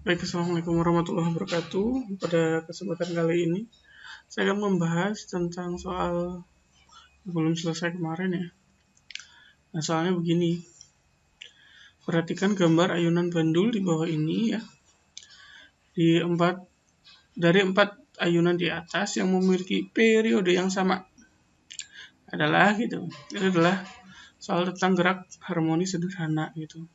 Baik, Assalamualaikum warahmatullahi wabarakatuh. Pada kesempatan kali ini, saya akan membahas tentang soal belum selesai kemarin ya. Nah, soalnya begini. Perhatikan gambar ayunan bandul di bawah ini ya. Dari empat ayunan di atas yang memiliki periode yang sama adalah gitu. Itu adalah soal tentang gerak harmoni sederhana gitu.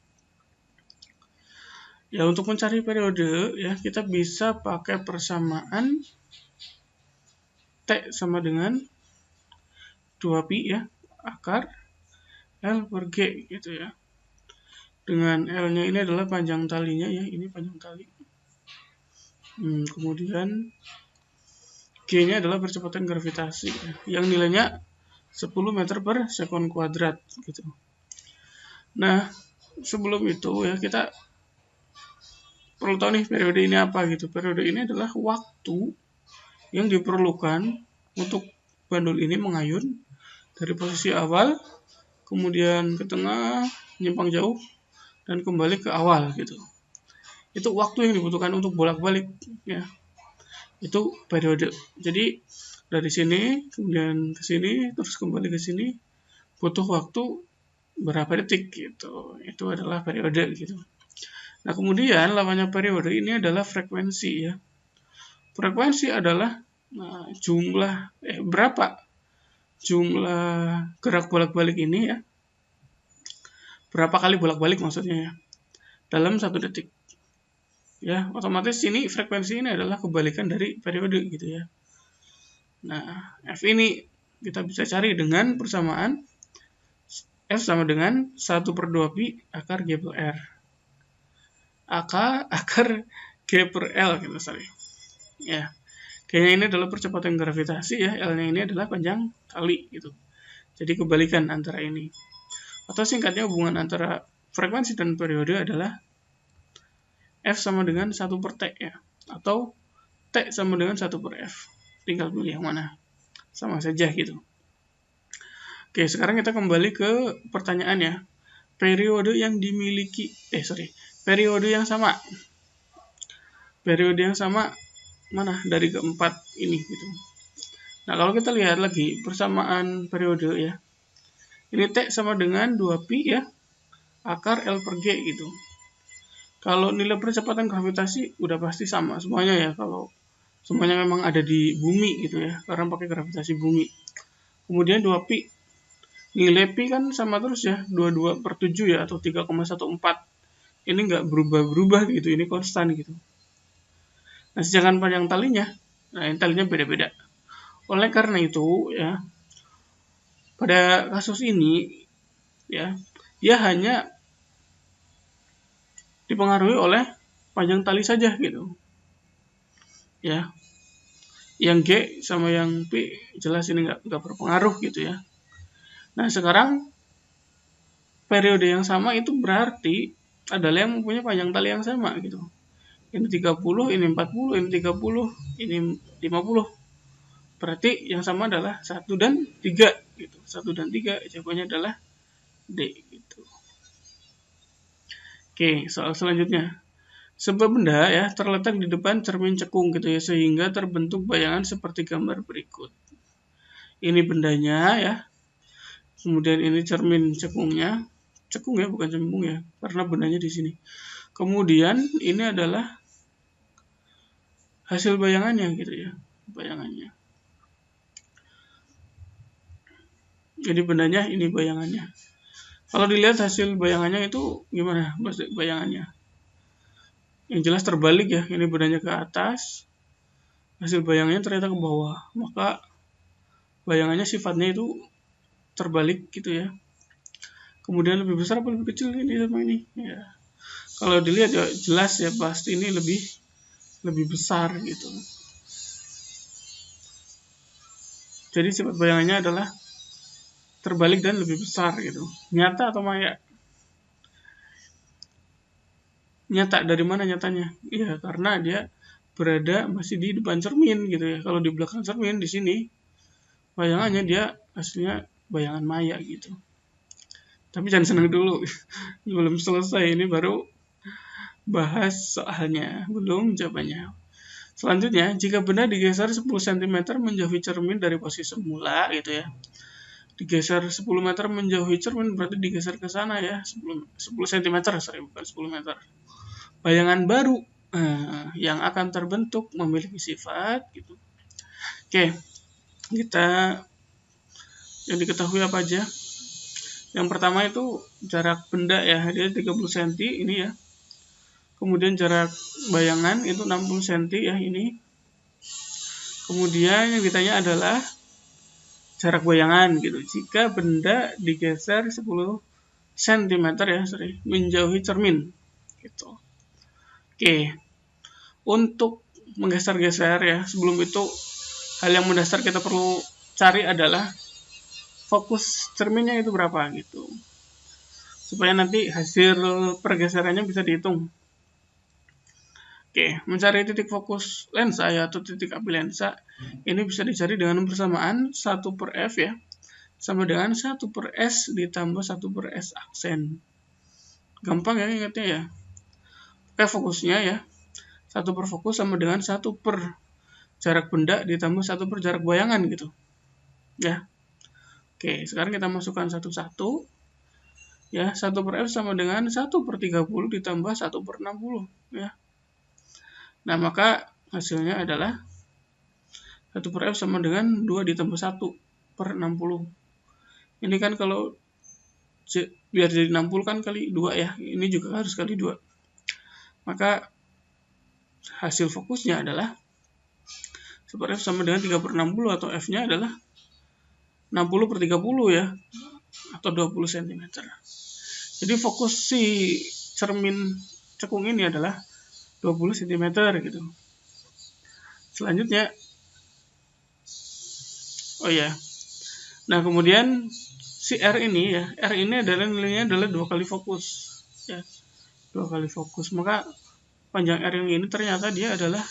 Ya, untuk mencari periode ya kita bisa pakai persamaan T sama dengan 2pi ya, akar L per G gitu ya. Dengan L-nya ini adalah panjang talinya ya, ini panjang tali. Kemudian G-nya adalah percepatan gravitasi ya, yang nilainya 10 meter per sekon kuadrat gitu. Nah, sebelum itu ya kita perlu tahu nih periode ini apa gitu. Periode ini adalah waktu yang diperlukan untuk bandul ini mengayun dari posisi awal, kemudian ke tengah, menyimpang jauh, dan kembali ke awal gitu. Itu waktu yang dibutuhkan untuk bolak-balik ya. Itu periode. Jadi dari sini kemudian ke sini terus kembali ke sini butuh waktu berapa detik gitu. Itu adalah periode gitu. Nah, kemudian lawannya periode ini adalah frekuensi ya. Frekuensi adalah berapa jumlah gerak bolak-balik ini ya. Berapa kali bolak-balik maksudnya ya. Dalam 1 detik. Ya, otomatis ini frekuensi ini adalah kebalikan dari periode gitu ya. Nah, F ini kita bisa cari dengan persamaan F sama dengan 1/2pi akar G per R. Akar G per L gitu, sorry. Ya, G-nya ini adalah percepatan gravitasi ya, L-nya ini adalah panjang tali gitu. Jadi kebalikan antara ini. Atau singkatnya hubungan antara frekuensi dan periode adalah F sama dengan 1 per T ya. Atau T sama dengan 1 per F. Tinggal pilih yang mana. Sama saja gitu. Oke, sekarang kita kembali ke pertanyaan ya. Periode yang dimiliki, periode yang sama. Periode yang sama mana dari keempat ini gitu. Nah, kalau kita lihat lagi persamaan periode ya. Ini T sama dengan 2pi ya. Akar L per G gitu. Kalau nilai percepatan gravitasi udah pasti sama semuanya ya, kalau semuanya memang ada di bumi gitu ya, karena pakai gravitasi bumi. Kemudian 2pi, nilai pi kan sama terus ya, 22/7 ya, atau 3,14. Ini nggak berubah-berubah gitu, ini konstan gitu. Nah, sedangkan panjang talinya, ini talinya beda-beda. Oleh karena itu ya, pada kasus ini ya, dia hanya dipengaruhi oleh panjang tali saja gitu. Ya. Yang G sama yang P jelas ini nggak berpengaruh gitu ya. Nah, sekarang periode yang sama itu berarti adalah yang mempunyai panjang tali yang sama gitu. Ini 30, ini 40, ini 30, ini 50. Berarti yang sama adalah 1 dan 3 gitu. 1 dan 3 jawabannya adalah D gitu. Oke, soal selanjutnya. Sebuah benda ya terletak di depan cermin cekung gitu ya, sehingga terbentuk bayangan seperti gambar berikut. Ini bendanya ya. Kemudian ini cermin cekungnya. Cekung ya, bukan cembung ya, karena bendanya di sini. Kemudian ini adalah hasil bayangannya gitu ya, bayangannya. Jadi bendanya, ini bayangannya. Kalau dilihat hasil bayangannya itu gimana bayangannya? Yang jelas terbalik ya, ini bendanya ke atas, hasil bayangannya ternyata ke bawah. Maka bayangannya sifatnya itu terbalik gitu ya. Kemudian lebih besar apa lebih kecil ini sama ini? Ya. Kalau dilihat ya jelas ya pasti ini lebih besar gitu. Jadi sifat bayangannya adalah terbalik dan lebih besar gitu. Nyata atau maya? Nyata. Dari mana nyatanya? Iya, karena dia berada masih di depan cermin gitu ya. Kalau di belakang cermin di sini bayangannya dia aslinya bayangan maya gitu. Tapi jangan senang dulu. Belum selesai, ini baru bahas soalnya, belum jawabannya. Selanjutnya, jika benda digeser 10 cm menjauhi cermin dari posisi semula gitu ya. Digeser 10 meter menjauhi cermin berarti digeser ke sana ya, 10 cm, bukan 10 meter. Bayangan baru yang akan terbentuk memiliki sifat gitu. Oke, kita yang diketahui apa aja? Yang pertama itu jarak benda ya, dia 30 cm ini ya. Kemudian jarak bayangan itu 60 cm ya ini. Kemudian yang ditanya adalah jarak bayangan gitu. Jika benda digeser 10 cm ya, menjauhi cermin gitu. Oke. Untuk menggeser-geser ya, sebelum itu hal yang mendasar kita perlu cari adalah fokus cerminnya itu berapa gitu. Supaya nanti hasil pergeserannya bisa dihitung. Oke, mencari titik fokus lensa ya, atau titik api lensa ini bisa dicari dengan persamaan 1/f ya, sama dengan 1/s ditambah 1/s aksen. Gampang ya ingatnya ya. Oke, fokusnya ya, 1/fokus sama dengan 1/jarak benda ditambah 1/ jarak bayangan gitu. Ya. Oke, sekarang kita masukkan satu-satu. Ya, 1/f sama dengan 1/30 ditambah 1/60 ya. Nah, maka hasilnya adalah 1/f sama dengan 2 ditambah 1/60. Ini kan kalau biar jadi 60 kan kali 2 ya. Ini juga harus kali 2. Maka hasil fokusnya adalah 1/f sama dengan 3/60 atau F-nya adalah 60/30 ya. Atau 20 cm. Jadi fokus si cermin cekung ini adalah 20 cm gitu. Selanjutnya, oh ya, nah kemudian si R ini ya, R ini adalah nilainya adalah 2 kali fokus ya, 2 kali fokus, maka panjang R yang ini ternyata dia adalah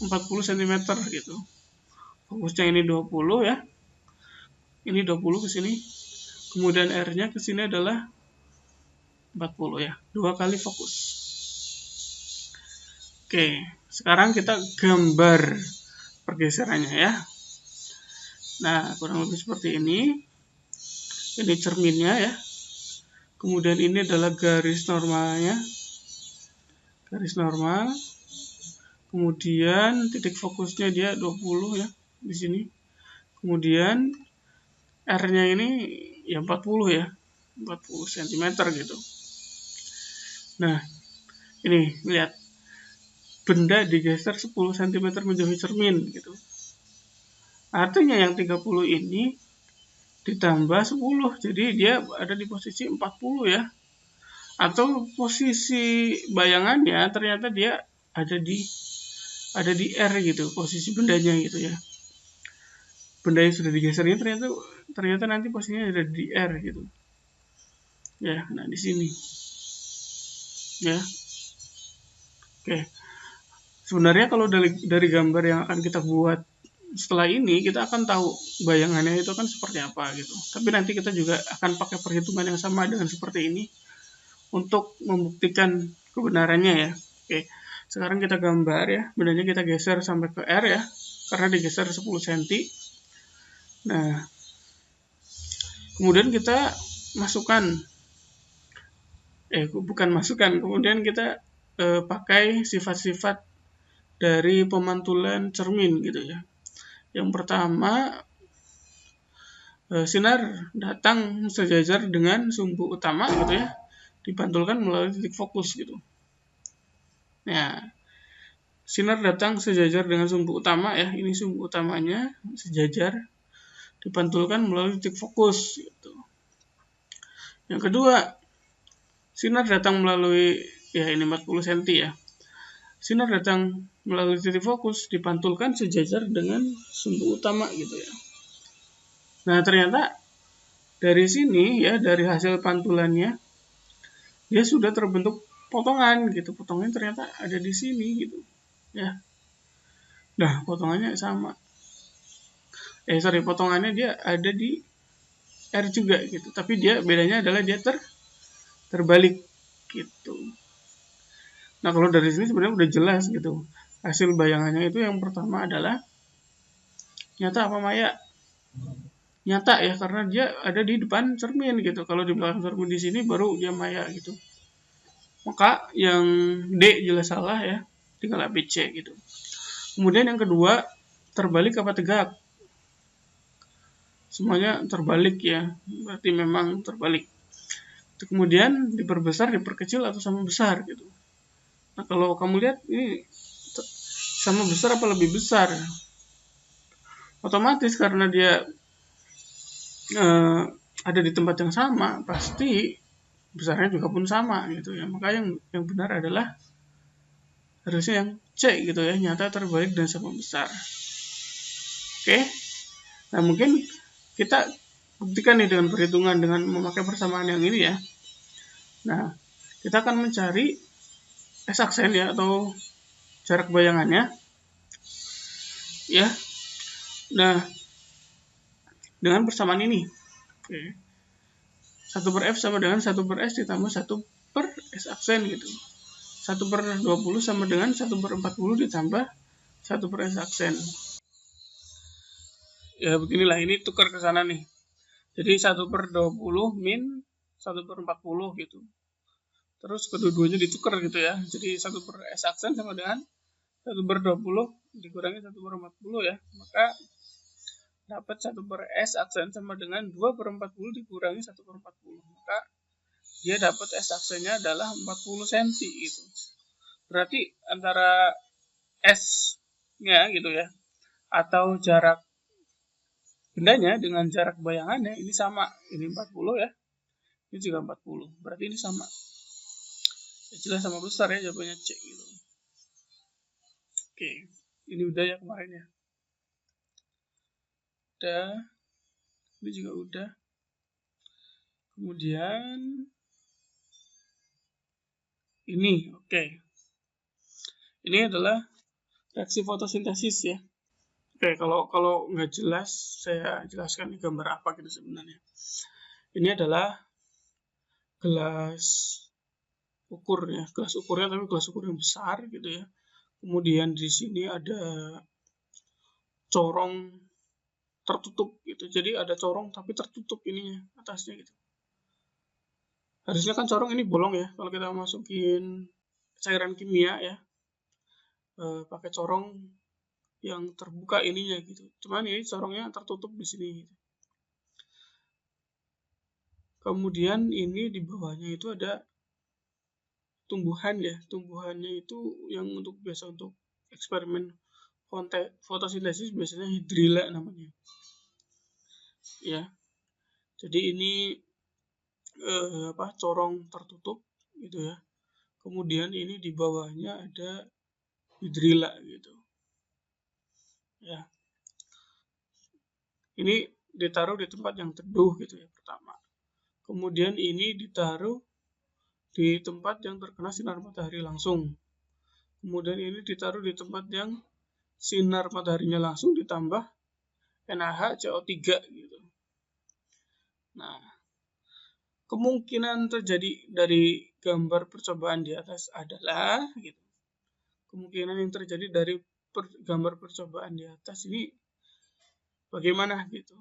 40 cm gitu. Fokusnya ini 20 ya, ini 20 ke sini, kemudian R-nya ke sini adalah 40 ya, 2 kali fokus. Oke, sekarang kita gambar pergeserannya ya. Nah, kurang lebih seperti ini. Ini cerminnya ya. Kemudian ini adalah garis normalnya. Garis normal. Kemudian titik fokusnya dia 20 ya di sini. Kemudian R-nya ini ya 40 ya. 40 cm gitu. Nah, ini lihat. Benda digeser 10 cm menjauhi cermin gitu. Artinya yang 30 ini ditambah 10, jadi dia ada di posisi 40 ya. Atau posisi bayangannya ternyata dia ada di R gitu, posisi bendanya gitu ya. Benda yang sudah digeser ini ternyata nanti posisinya ada di R gitu. Ya, nah di sini. Ya. Oke. Sebenarnya kalau dari gambar yang akan kita buat setelah ini, kita akan tahu bayangannya itu kan seperti apa gitu. Tapi nanti kita juga akan pakai perhitungan yang sama dengan seperti ini untuk membuktikan kebenarannya ya. Oke, sekarang kita gambar ya, bendanya kita geser sampai ke R ya, karena digeser 10 cm. Nah, kemudian kita kemudian kita pakai sifat-sifat dari pemantulan cermin gitu ya. Yang pertama, sinar datang sejajar dengan sumbu utama gitu ya, dipantulkan melalui titik fokus gitu. Nah, sinar datang sejajar dengan sumbu utama ya, ini sumbu utamanya sejajar, dipantulkan melalui titik fokus gitu. Yang kedua, sinar datang melalui ya ini 40 cm ya. Sinar datang melalui titik fokus dipantulkan sejajar dengan sumbu utama gitu ya. Nah, ternyata dari sini ya, dari hasil pantulannya dia sudah terbentuk potongan gitu. Potongannya ternyata ada di sini gitu. Ya. Nah, potongannya sama. Potongannya dia ada di R juga gitu. Tapi dia bedanya adalah dia terbalik gitu. Nah, kalau dari sini sebenarnya udah jelas gitu. Hasil bayangannya itu yang pertama adalah nyata apa maya? Nyata ya, karena dia ada di depan cermin gitu. Kalau di belakang cermin di sini baru dia maya gitu. Maka yang D jelas salah ya, tinggal AB C gitu. Kemudian yang kedua, terbalik apa tegak? Semuanya terbalik ya, berarti memang terbalik. Kemudian diperbesar, diperkecil atau sama besar gitu. Nah, kalau kamu lihat ini sama besar apa lebih besar? Otomatis karena dia ada di tempat yang sama, pasti besarnya juga pun sama gitu ya. Maka yang benar adalah harusnya yang C gitu ya, nyata, terbalik, dan sama besar. Oke. Nah, mungkin kita buktikan nih dengan perhitungan dengan memakai persamaan yang ini ya. Nah, kita akan mencari S-aksen ya, atau jarak bayangannya ya. Nah, dengan persamaan ini. Oke. 1 per F sama dengan 1 per S ditambah 1 per S-aksen gitu. 1 per 20 sama dengan 1 per 40 ditambah 1 per S-aksen. Ya, beginilah, ini tukar ke sana nih. Jadi 1 per 20 min 1 per 40 gitu. Terus kedua-duanya ditukar gitu ya. Jadi 1 per S-aksen sama dengan 1 per 20 dikurangi 1 per 40 ya. Maka dapat 1 per S-aksen sama dengan 2 per 40 dikurangi 1 per 40. Maka dia dapat S-aksennya adalah 40 cm gitu. Berarti antara S-nya gitu ya, atau jarak bendanya dengan jarak bayangannya ini sama. Ini 40 ya. Ini juga 40. Berarti ini sama. Ya, jelas sama besar ya, jawabannya C gitu. Oke. Ini udah ya kemarin ya. Udah. Ini juga udah. Kemudian ini, oke. Ini adalah reaksi fotosintesis ya. Oke, kalau nggak jelas, saya jelaskan di gambar apa gitu sebenarnya. Ini adalah gelas ukur ya, gelas ukurnya tapi gelas ukur yang besar gitu ya. Kemudian di sini ada corong tertutup gitu. Jadi ada corong tapi tertutup ininya atasnya gitu. Harusnya kan corong ini bolong ya. Kalau kita masukin cairan kimia ya, pakai corong yang terbuka ininya gitu. Cuman ini corongnya tertutup di sini gitu. Kemudian ini di bawahnya itu ada tumbuhan ya. Tumbuhannya itu yang biasa untuk eksperimen fotosintesis biasanya hidrilla namanya. Ya. Jadi ini corong tertutup gitu ya. Kemudian ini di bawahnya ada hidrilla gitu. Ya. Ini ditaruh di tempat yang teduh gitu ya pertama. Kemudian ini ditaruh di tempat yang terkena sinar matahari langsung. Kemudian ini ditaruh di tempat yang sinar mataharinya langsung ditambah NaHCO3 gitu. Nah, kemungkinan terjadi dari gambar percobaan di atas adalah gitu. Kemungkinan yang terjadi dari gambar percobaan di atas ini bagaimana gitu.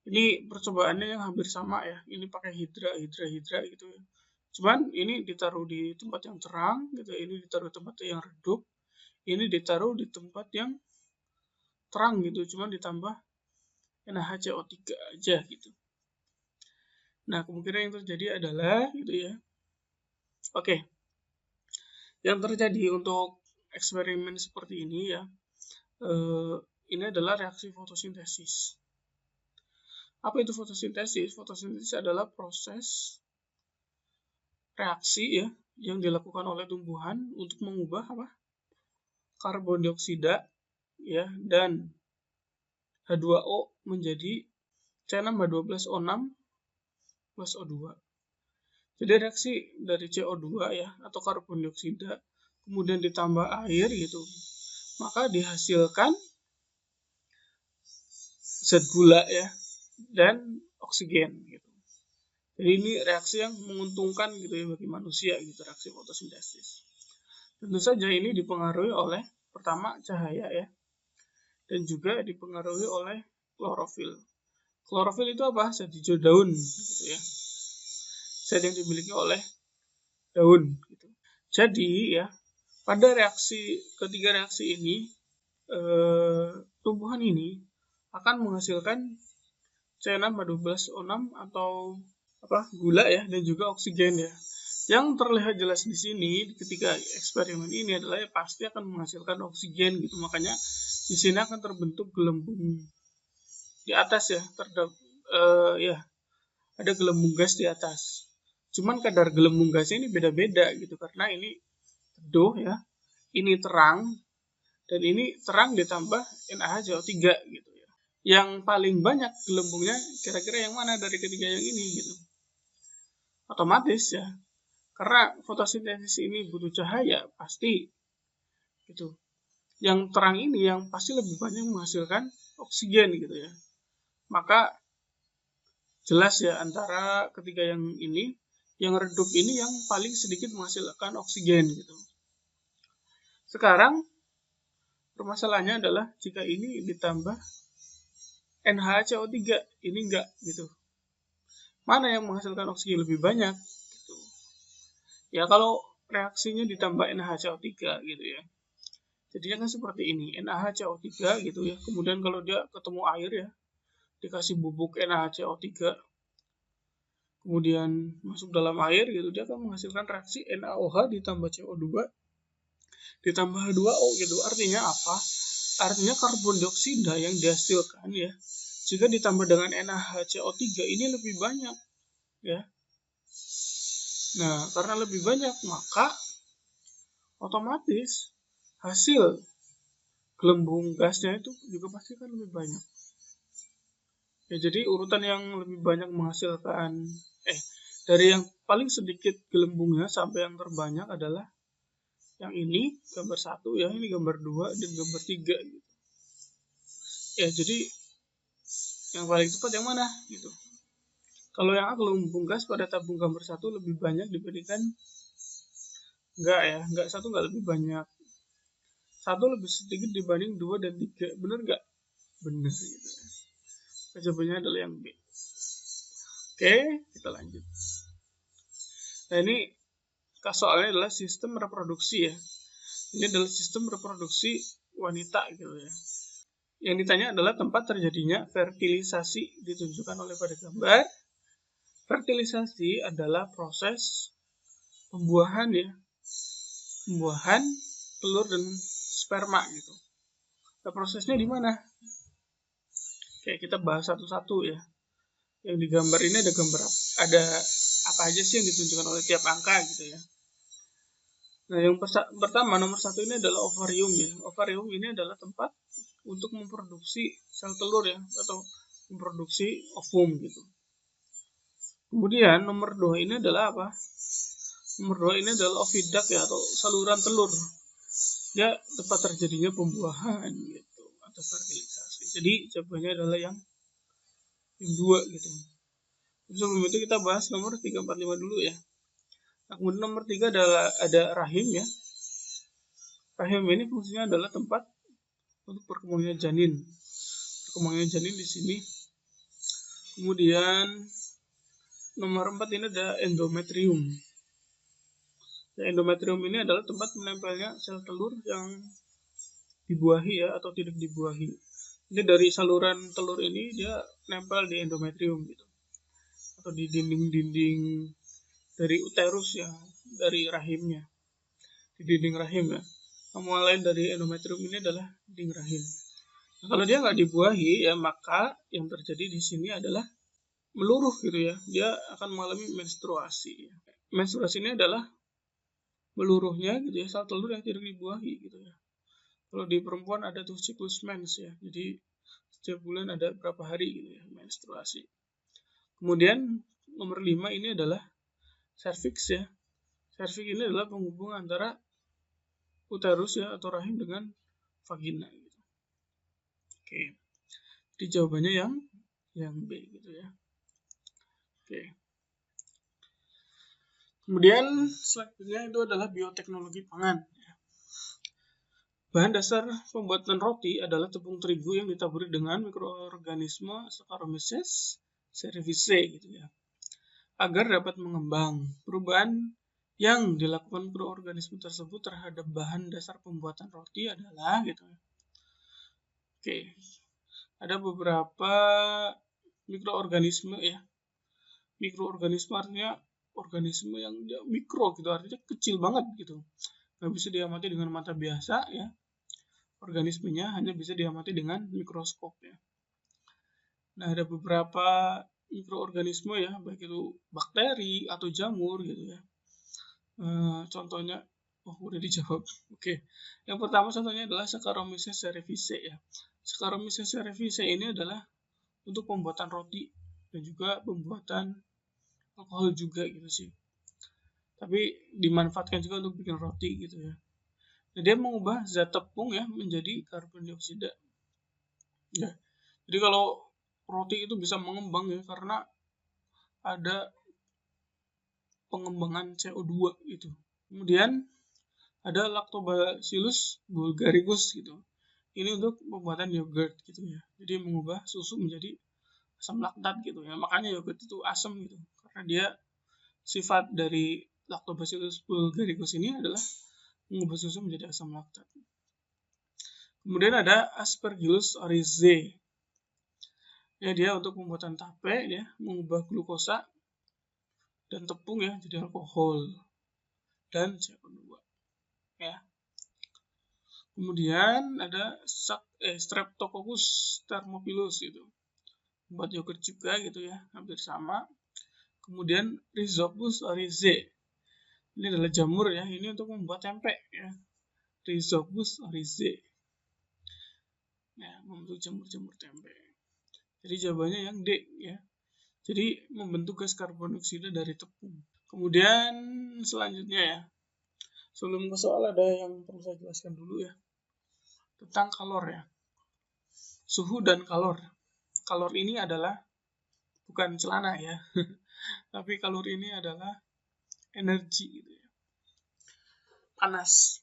Ini percobaannya yang hampir sama ya. Ini pakai hidra gitu ya. Cuman ini ditaruh di tempat yang terang gitu. Ini ditaruh di tempat yang redup. Ini ditaruh di tempat yang terang gitu. Cuman ditambah NaHCO3 aja gitu. Nah, kemungkinan yang terjadi adalah gitu ya. Oke. Yang terjadi untuk eksperimen seperti ini ya. Ini adalah reaksi fotosintesis. Apa itu fotosintesis? Fotosintesis adalah proses reaksi ya yang dilakukan oleh tumbuhan untuk mengubah karbon dioksida ya dan H2O menjadi C6H12O6 plus O2. Jadi reaksi dari CO2 ya atau karbon dioksida kemudian ditambah air gitu, maka dihasilkan zat gula ya dan oksigen gitu. Jadi ini reaksi yang menguntungkan gitu ya bagi manusia gitu, reaksi fotosintesis. Tentu saja ini dipengaruhi oleh pertama cahaya ya, dan juga dipengaruhi oleh klorofil. Klorofil itu apa? Zat hijau daun gitu ya. Zat yang dimiliki oleh daun gitu. Jadi ya, pada ketiga reaksi ini tumbuhan ini akan menghasilkan C6H12O6 atau gula ya, dan juga oksigen ya. Yang terlihat jelas di sini ketika eksperimen ini adalah ya pasti akan menghasilkan oksigen gitu. Makanya di sini akan terbentuk gelembung di atas ya, ya ada gelembung gas di atas. Cuman kadar gelembung gasnya ini beda-beda gitu, karena ini teduh ya, ini terang, dan ini terang ditambah NaHCO3 gitu ya. Yang paling banyak gelembungnya kira-kira yang mana dari ketiga yang ini gitu. Otomatis ya, karena fotosintesis ini butuh cahaya, pasti gitu. Yang terang ini yang pasti lebih banyak menghasilkan oksigen gitu ya. Maka jelas ya antara ketiga yang ini, yang redup ini yang paling sedikit menghasilkan oksigen gitu. Sekarang permasalahannya adalah jika ini ditambah NaCO3, ini enggak gitu. Mana yang menghasilkan oksigen lebih banyak gitu. Ya kalau reaksinya ditambah NaCO3 gitu ya. Jadinya kan seperti ini, NaCO3 gitu ya. Kemudian kalau dia ketemu air ya, dikasih bubuk NaCO3, kemudian masuk dalam air gitu, dia akan menghasilkan reaksi NaOH ditambah CO2 ditambah H2O gitu. Artinya apa? Artinya karbon dioksida yang dihasilkan ya, jika ditambah dengan NaHCO3 ini lebih banyak ya. Nah, karena lebih banyak maka otomatis hasil gelembung gasnya itu juga pasti kan lebih banyak. Ya, jadi urutan yang lebih banyak menghasilkan dari yang paling sedikit gelembungnya sampai yang terbanyak adalah yang ini gambar 1 ya, ini gambar 2 dan gambar 3 gitu. Ya, jadi yang paling cepat yang mana gitu. Kalau yang gelembung gas pada tabung gambar 1 lebih banyak dibandingkan enggak 1 enggak lebih banyak. 1 lebih sedikit dibanding 2 dan 3. Bener enggak? Bener gitu. Jawabannya adalah yang B. Oke, kita lanjut. Nah, ini soalnya adalah sistem reproduksi ya. Ini adalah sistem reproduksi wanita gitu ya. Yang ditanya adalah tempat terjadinya fertilisasi, ditunjukkan oleh pada gambar. Fertilisasi adalah proses pembuahan ya. Pembuahan telur dan sperma gitu. Nah, prosesnya di mana? Oke, kita bahas satu-satu ya. Yang di gambar ini ada apa aja sih yang ditunjukkan oleh tiap angka gitu ya. Nah, yang pertama nomor 1 ini adalah ovarium ya. Ovarium ini adalah tempat untuk memproduksi sel telur ya, atau memproduksi ovum gitu. Kemudian nomor 2 ini adalah apa? Nomor 2 ini adalah oviduct ya, atau saluran telur. Dia tempat terjadinya pembuahan gitu, atau fertilisasi. Jadi jawabannya adalah yang 2 gitu. Sebelum itu kita bahas nomor 3, 4, 5 dulu ya. Nah, kemudian nomor 3 adalah ada rahim ya. Rahim ini fungsinya adalah tempat untuk perkembangan janin. Perkembangan janin di sini. Kemudian nomor 4 ini ada endometrium. Nah, endometrium ini adalah tempat menempelnya sel telur yang dibuahi ya, atau tidak dibuahi. Ini dari saluran telur ini dia nempel di endometrium gitu, atau di dinding-dinding dari uterus ya, dari rahimnya, di dinding rahim ya. Nama lain dari endometrium ini adalah dinding rahim. Nah, kalau dia nggak dibuahi ya, maka yang terjadi di sini adalah meluruh gitu ya. Dia akan mengalami menstruasi. Menstruasi ini adalah meluruhnya gitu ya, sel telur yang tidak dibuahi gitu ya. Kalau di perempuan ada tuh siklus mens ya. Jadi setiap bulan ada berapa hari gitu ya menstruasi. Kemudian nomor 5 ini adalah cervix ya. Cervix ini adalah penghubung antara uterus ya, atau rahim dengan vagina gitu. Oke. Jadi jawabannya yang B gitu ya. Oke. Kemudian selanjutnya itu adalah bioteknologi pangan. Bahan dasar pembuatan roti adalah tepung terigu yang ditaburi dengan mikroorganisme Saccharomyces cerevisiae gitu ya, agar dapat mengembang. Perubahan yang dilakukan mikroorganisme tersebut terhadap bahan dasar pembuatan roti adalah gitu. Oke. Ada beberapa mikroorganisme ya. Mikroorganisme artinya organisme yang mikro gitu, artinya kecil banget gitu. Nggak bisa diamati dengan mata biasa ya. Organismenya hanya bisa diamati dengan mikroskop ya. Nah, ada beberapa mikroorganisme ya, baik itu bakteri atau jamur gitu ya. Contohnya, udah dijawab. Oke. Yang pertama contohnya adalah Saccharomyces cerevisiae ya. Saccharomyces cerevisiae ini adalah untuk pembuatan roti dan juga pembuatan alkohol juga gitu sih. Tapi dimanfaatkan juga untuk bikin roti gitu ya. Nah, dia mengubah zat tepung ya menjadi karbon dioksida. Ya. Jadi kalau roti itu bisa mengembang ya karena ada pengembangan CO2 gitu. Kemudian ada Lactobacillus bulgaricus gitu. Ini untuk pembuatan yogurt gitu ya. Jadi mengubah susu menjadi asam laktat gitu ya. Makanya yogurt itu asam gitu. Karena dia sifat dari Lactobacillus bulgaricus ini adalah mengubah susu menjadi asam laktat. Kemudian ada Aspergillus oryzae. Ya, dia untuk pembuatan tape ya, mengubah glukosa dan tepung ya jadi alkohol dan CO2 ya. Kemudian ada Streptococcus thermophilus gitu. Buat yogurt juga gitu ya, hampir sama. Kemudian Rhizopus oryzae. Ini adalah jamur ya, ini untuk membuat tempe ya. Rhizopus oryzae. Ya, membentuk jamur-jamur tempe. Jadi jawabannya yang D ya. Jadi membentuk gas karbon dioksida dari tepung. Kemudian selanjutnya ya. Sebelum ke soal ada yang perlu saya jelaskan dulu ya. Tentang kalor ya. Suhu dan kalor. Kalor ini adalah bukan celana ya. Tapi kalor ini adalah energi gitu ya. Panas.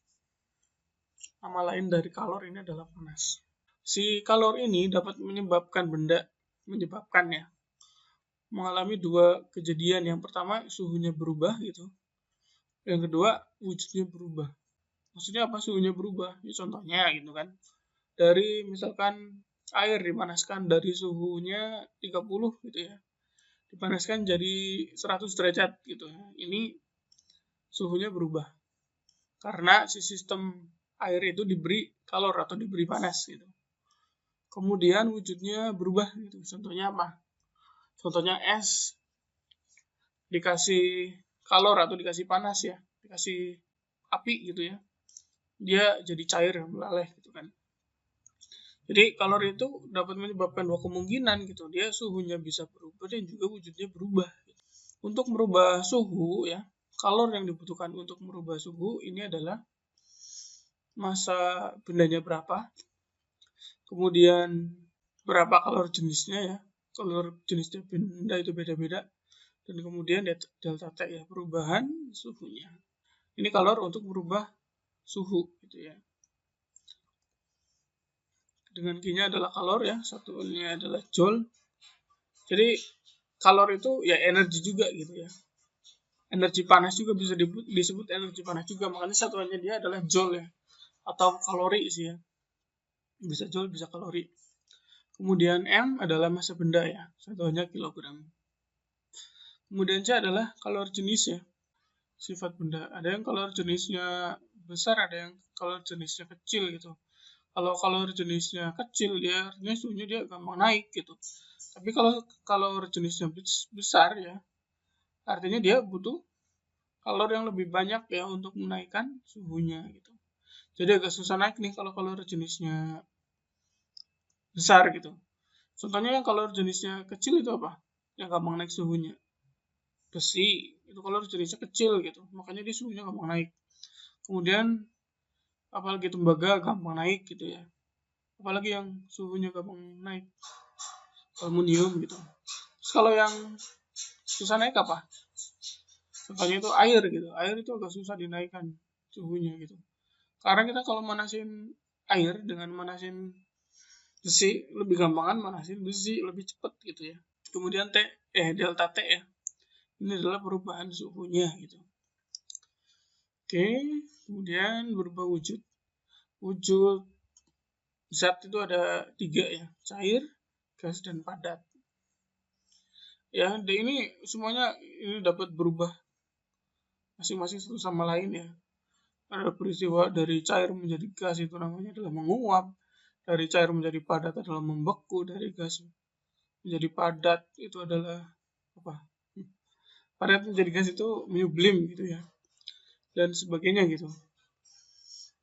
Nama lain dari kalor ini adalah panas. Si kalor ini dapat menyebabkan ya, mengalami dua kejadian. Yang pertama suhunya berubah gitu. Yang kedua wujudnya berubah. Maksudnya apa suhunya berubah? Ya, contohnya gitu kan. Dari misalkan air dipanaskan dari suhunya 30 gitu ya. Dipanaskan jadi 100 derajat gitu ya. Ini suhunya berubah. Karena si sistem air itu diberi kalor atau diberi panas gitu. Kemudian wujudnya berubah gitu. Contohnya apa? Contohnya es dikasih kalor atau dikasih panas ya, dikasih api gitu ya. Dia jadi cair melaleh gitu kan. Jadi kalor itu dapat menyebabkan dua kemungkinan gitu. Dia suhunya bisa berubah dan juga wujudnya berubah. Untuk merubah suhu ya, kalor yang dibutuhkan untuk merubah suhu ini adalah massa bendanya berapa, kemudian berapa kalor jenisnya ya, kalor jenisnya benda itu beda-beda, dan kemudian delta T ya, perubahan suhunya. Ini kalor untuk merubah suhu gitu ya. Dengan Q-nya adalah kalor ya, satunya adalah joule. Jadi kalor itu ya energi juga gitu ya. Energi panas juga bisa disebut energi panas juga, makanya satuannya dia adalah joule ya, atau kalori sih ya. Bisa joule, bisa kalori. Kemudian M adalah massa benda ya, satuannya kilogram. Kemudian C adalah kalor jenis ya, sifat benda. Ada yang kalor jenisnya besar, ada yang kalor jenisnya kecil gitu. Kalau kalor jenisnya kecil, dia artinya suhunya dia gampang naik gitu. Tapi kalau kalor jenisnya besar ya, artinya dia butuh kalor yang lebih banyak ya untuk menaikkan suhunya gitu. Jadi agak susah naik nih kalau kalor jenisnya besar gitu. Contohnya yang kalor jenisnya kecil itu apa? Yang gampang naik suhunya. Besi, itu kalor jenisnya kecil gitu. Makanya dia suhunya gampang naik. Kemudian apalagi tembaga gampang naik gitu ya. Apalagi yang suhunya gampang naik. Aluminium gitu. Terus kalau yang susah naik apa? Contohnya itu air gitu. Air itu agak susah dinaikkan suhunya gitu. Karena kita kalau manasin air dengan manasin besi, lebih gampangan manasin besi, lebih cepat gitu ya. Kemudian delta T ya. Ini adalah perubahan suhunya gitu. Oke, kemudian berubah wujud. Wujud zat itu ada 3 ya, cair, gas, dan padat. Ya, ini semuanya ini dapat berubah masing-masing satu sama lain ya. Ada peristiwa dari cair menjadi gas itu namanya adalah menguap, dari cair menjadi padat adalah membeku, dari gas menjadi padat itu adalah apa? Padat menjadi gas itu menyublim gitu ya, dan sebagainya gitu.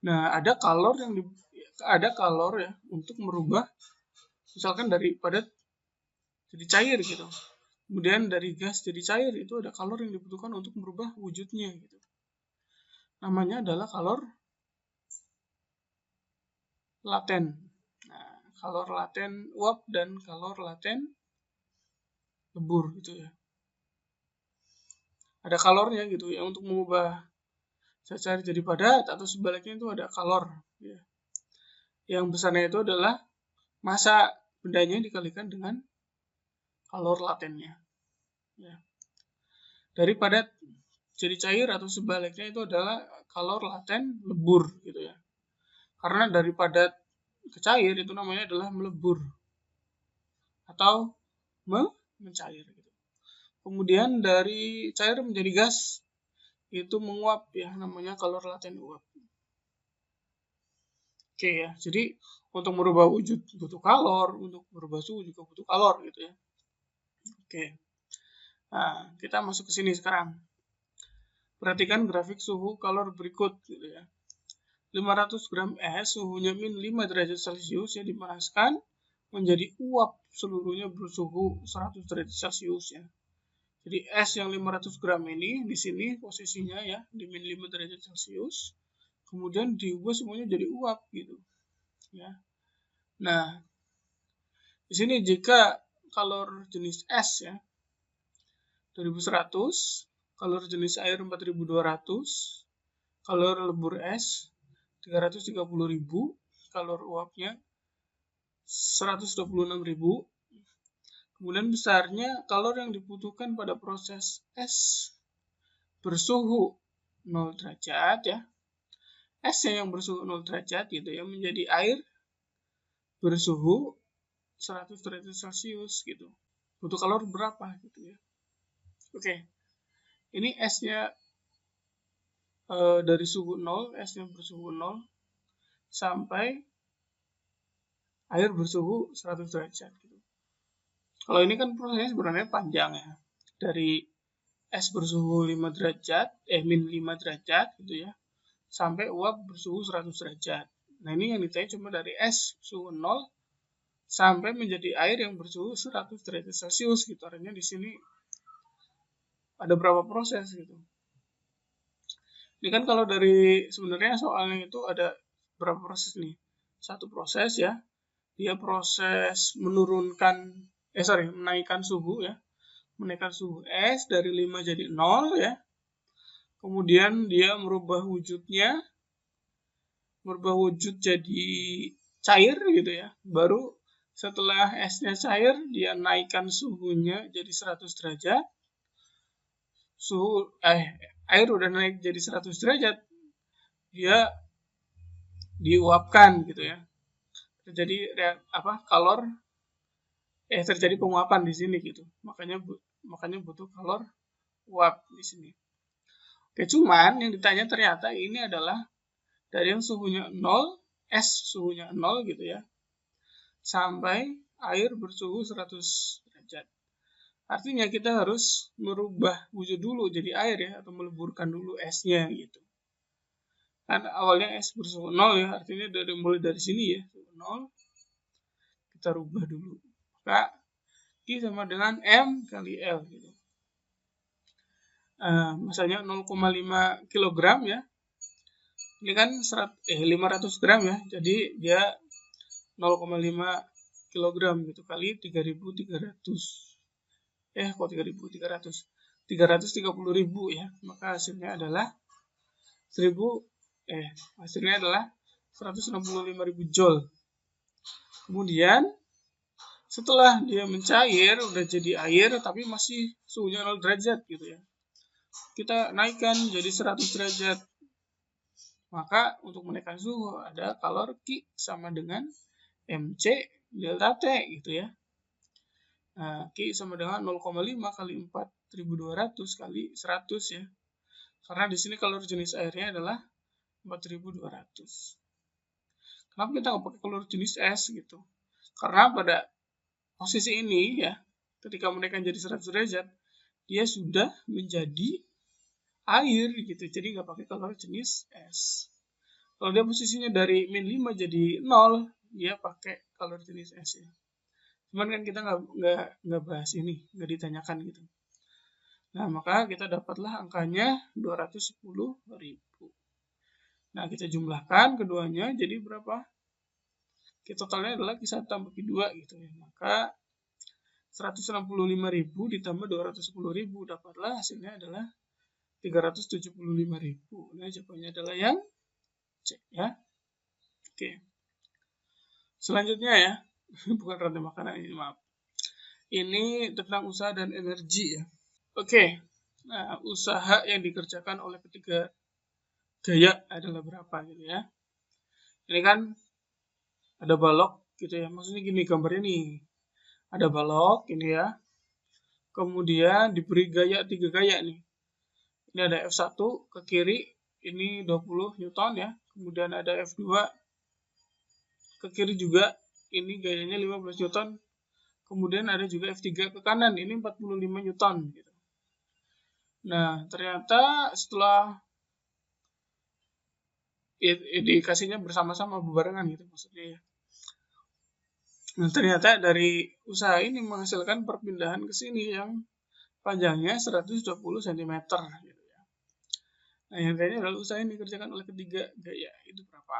Nah, ada kalor ya untuk merubah misalkan dari padat jadi cair gitu. Kemudian dari gas jadi cair itu ada kalor yang dibutuhkan untuk merubah wujudnya gitu. Namanya adalah kalor laten. Nah, kalor laten uap dan kalor laten lebur gitu ya. Ada kalornya gitu ya untuk mengubah zat cair jadi padat atau sebaliknya itu ada kalor ya. Yang besarnya itu adalah massa bendanya dikalikan dengan kalor latennya. Ya. Dari padat jadi cair atau sebaliknya itu adalah kalor laten lebur gitu ya. Karena dari padat ke cair itu namanya adalah melebur atau mencair gitu. Kemudian dari cair menjadi gas itu menguap ya, namanya kalor laten uap. Oke ya, jadi untuk merubah wujud butuh kalor, untuk merubah suhu juga butuh kalor gitu ya. Oke. Nah, kita masuk ke sini sekarang. Perhatikan grafik suhu kalor berikut gitu ya. 500 gram es suhunya min 5 derajat Celcius yang dipanaskan menjadi uap seluruhnya bersuhu 100 derajat Celcius ya. Jadi es yang 500 gram ini di sini posisinya ya di min 5 derajat Celcius. Kemudian diubah semuanya jadi uap gitu. Ya. Nah, di sini jika kalor jenis es ya 2100, kalor jenis air 4200, kalor lebur es 330.000, kalor uapnya 126.000. Kemudian besarnya kalor yang dibutuhkan pada proses es bersuhu 0 derajat ya. Esnya yang bersuhu 0 derajat gitu ya menjadi air bersuhu 100 derajat Celcius gitu. Butuh kalor berapa gitu ya. Oke. Ini esnya dari suhu 0, esnya bersuhu 0 sampai air bersuhu 100 derajat gitu. Kalau ini kan prosesnya sebenarnya panjang ya. Dari es bersuhu 5 derajat, min 5 derajat gitu ya, sampai uap bersuhu 100 derajat. Nah, ini yang ditanya cuma dari es suhu 0 sampai menjadi air yang bersuhu 100 derajat Celcius gitu. Artinya di sini ada berapa proses gitu. Ini kan kalau dari sebenarnya soalnya itu ada berapa proses nih? Satu proses ya. Dia proses menaikkan suhu ya. Menaikkan suhu es dari 5 jadi 0 ya. Kemudian dia merubah wujud jadi cair gitu ya. Baru setelah esnya cair, dia naikkan suhunya jadi 100 derajat. Air udah naik jadi 100 derajat. Dia diuapkan gitu ya. Terjadi terjadi penguapan di sini gitu. Makanya butuh kalor uap di sini. Oke, cuman yang ditanya ternyata ini adalah dari yang suhunya 0, es suhunya 0 gitu ya, sampai air bersuhu 100 derajat. Artinya kita harus merubah wujud dulu jadi air ya, atau meleburkan dulu esnya gitu. Kan awalnya es bersuhu 0 ya, artinya mulai dari sini ya, suhu 0. Kita rubah dulu. Maka Q sama dengan M kali L gitu. Misalnya 0,5 kg ya. Ini kan 500 gram ya. Jadi dia 0,5 kg gitu kali 3.300. Kok 3.300? 330.000 ya. Maka hasilnya adalah 165.000 joule. Kemudian setelah dia mencair udah jadi air tapi masih suhunya 0 derajat gitu ya. Kita naikkan jadi 100 derajat. Maka untuk menaikkan suhu ada kalor Q sama dengan MC delta T gitu ya. Nah, Q sama dengan 0,5 kali 4.200 kali 100 ya. Karena di sini kalor jenis airnya adalah 4.200. Kenapa kita nggak pakai kalor jenis es gitu? Karena pada posisi ini ya, ketika menaikkan jadi 100 derajat, dia sudah menjadi air gitu. Jadi nggak pakai kalor jenis es. Kalau dia posisinya dari min 5 jadi 0, dia pakai kalor jenis es ya. Cuman kan kita nggak bahas ini, nggak ditanyakan gitu. Nah, maka kita dapatlah angkanya 210.000. Nah, kita jumlahkan keduanya jadi berapa? Totalnya adalah Q1 tambah Q2 gitu ya. Maka 165.000 ditambah 210.000 dapatlah hasilnya adalah 375.000. Nah, jawabannya adalah yang C ya. Oke. Selanjutnya ya, bukan rantai makanan ini, maaf. Ini tentang usaha dan energi ya. Oke. Nah, usaha yang dikerjakan oleh ketiga gaya adalah berapa gitu ya. Ini kan ada balok gitu ya. Maksudnya gini gambarnya nih. Ada balok ini ya. Kemudian diberi gaya 3 gaya nih. Ini ada F1 ke kiri, ini 20 Newton ya. Kemudian ada F2 ke kiri juga, ini gayanya 15 Newton. Kemudian ada juga F3 ke kanan, ini 45 Newton gitu. Nah, ternyata setelah dikasihnya bersama-sama bebarengan gitu maksudnya ya. Nah, ternyata dari usaha ini menghasilkan perpindahan ke sini yang panjangnya 120 cm gitu ya. Nah, yang kayaknya adalah usaha yang dikerjakan oleh ketiga gaya. Itu berapa?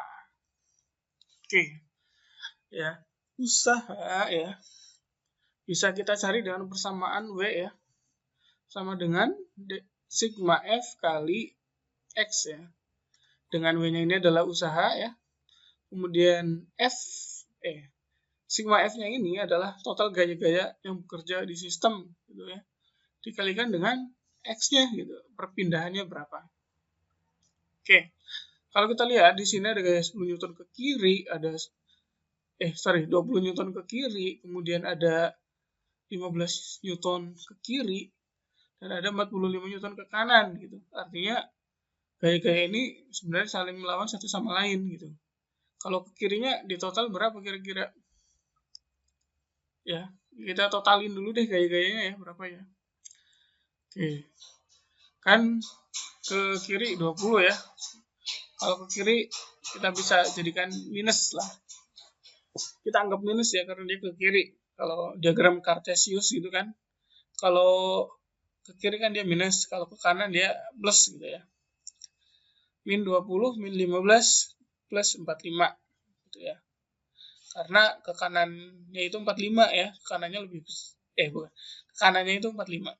Oke. Ya, usaha ya. Bisa kita cari dengan persamaan W ya. Sama dengan sigma F kali X ya. Dengan W-nya ini adalah usaha ya. Kemudian sigma F-nya ini adalah total gaya-gaya yang bekerja di sistem gitu ya. Dikalikan dengan X-nya gitu. Perpindahannya berapa? Oke. Kalau kita lihat di sini ada gaya 10 Newton ke kiri, ada 20 Newton ke kiri, kemudian ada 15 Newton ke kiri, dan ada 45 Newton ke kanan gitu. Artinya gaya-gaya ini sebenarnya saling melawan satu sama lain gitu. Kalau ke kirinya di total berapa kira-kira? Ya, kita totalin dulu deh gaya-gayanya ya, berapa ya. Oke. Kan ke kiri 20 ya. Kalau ke kiri kita bisa jadikan minus lah. Kita anggap minus ya karena dia ke kiri. Kalau diagram Cartesius gitu kan. Kalau ke kiri kan dia minus, kalau ke kanan dia plus gitu ya. Min 20, min 15 plus 45 gitu ya. Karena ke kanannya itu 45 ya, ke kanannya lebih bukan. Ke kanannya itu 45.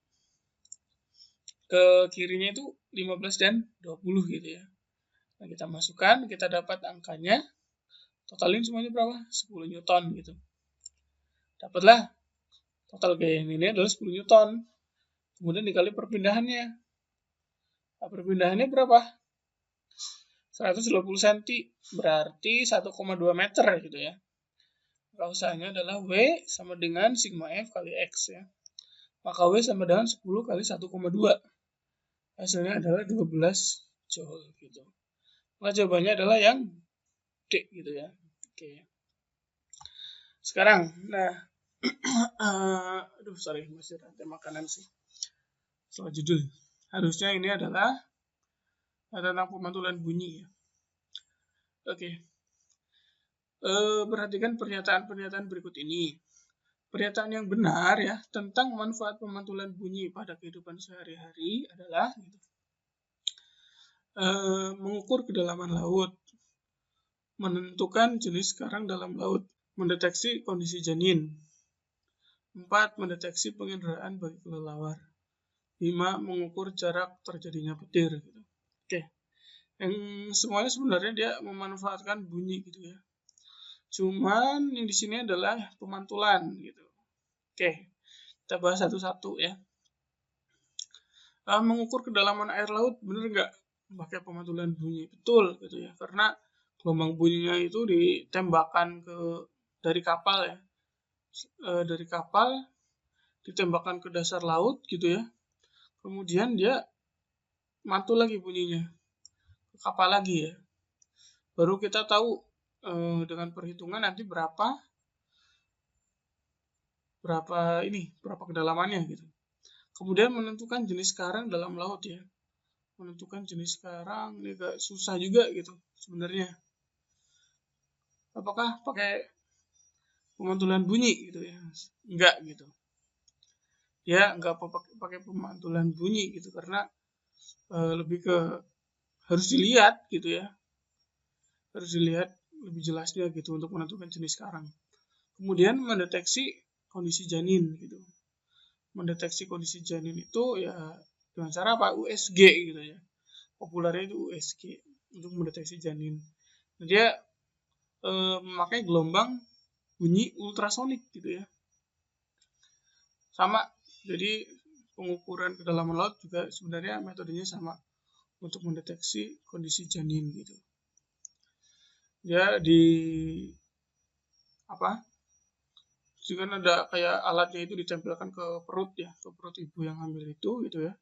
Ke kirinya itu 15 dan 20 gitu ya. Nah, kita masukkan, kita dapat angkanya. Totalin semuanya berapa? 10 Newton gitu. Dapatlah total gaya ini adalah 10 Newton. Kemudian dikali perpindahannya. Nah, perpindahannya berapa? 120 cm. Berarti 1,2 meter gitu ya. Maka usahanya adalah W sama dengan sigma F kali X ya. Maka W sama dengan 10 kali 1,2. Hasilnya adalah 12 Joule gitu. Maka jawabannya adalah yang D gitu ya. Oke. Sekarang, nah, masih rantai makanan sih. Soal judul. Harusnya ini adalah tentang pemantulan bunyi ya. Oke. Perhatikan pernyataan-pernyataan berikut ini. Pernyataan yang benar ya tentang manfaat pemantulan bunyi pada kehidupan sehari-hari adalah mengukur kedalaman laut, menentukan jenis karang dalam laut, mendeteksi kondisi janin. 4. Mendeteksi penginderaan bagi kelelawar. 5 mengukur jarak terjadinya petir gitu. Oke. Yang semuanya sebenarnya dia memanfaatkan bunyi gitu ya. Cuman yang di sini adalah pemantulan gitu. Oke. Kita bahas satu-satu ya. Mengukur kedalaman air laut bener nggak pakai pemantulan bunyi? Betul gitu ya. Karena gelombang bunyinya itu ditembakkan dari kapal ya. Dari kapal ditembakkan ke dasar laut gitu ya. Kemudian dia mantul lagi bunyinya ke kapal lagi ya. Baru kita tahu dengan perhitungan nanti berapa kedalamannya gitu. Kemudian menentukan jenis karang dalam laut ya. Menentukan jenis karang ini agak susah juga gitu sebenarnya. Apakah pakai pemantulan bunyi gitu ya? Enggak gitu. Ya enggak pakai pemantulan bunyi gitu karena lebih ke harus dilihat gitu ya. Harus dilihat lebih jelasnya gitu untuk menentukan jenis karang. Kemudian mendeteksi kondisi janin gitu. Mendeteksi kondisi janin itu ya dengan cara apa? USG gitu ya. Populernya itu USG untuk mendeteksi janin. Nah, dia memakai gelombang bunyi ultrasonik gitu ya. Sama, jadi pengukuran kedalaman laut juga sebenarnya metodenya sama untuk mendeteksi kondisi janin gitu. Dia juga ada kayak alatnya itu ditempelkan ke perut ya, ke perut ibu yang hamil itu gitu ya.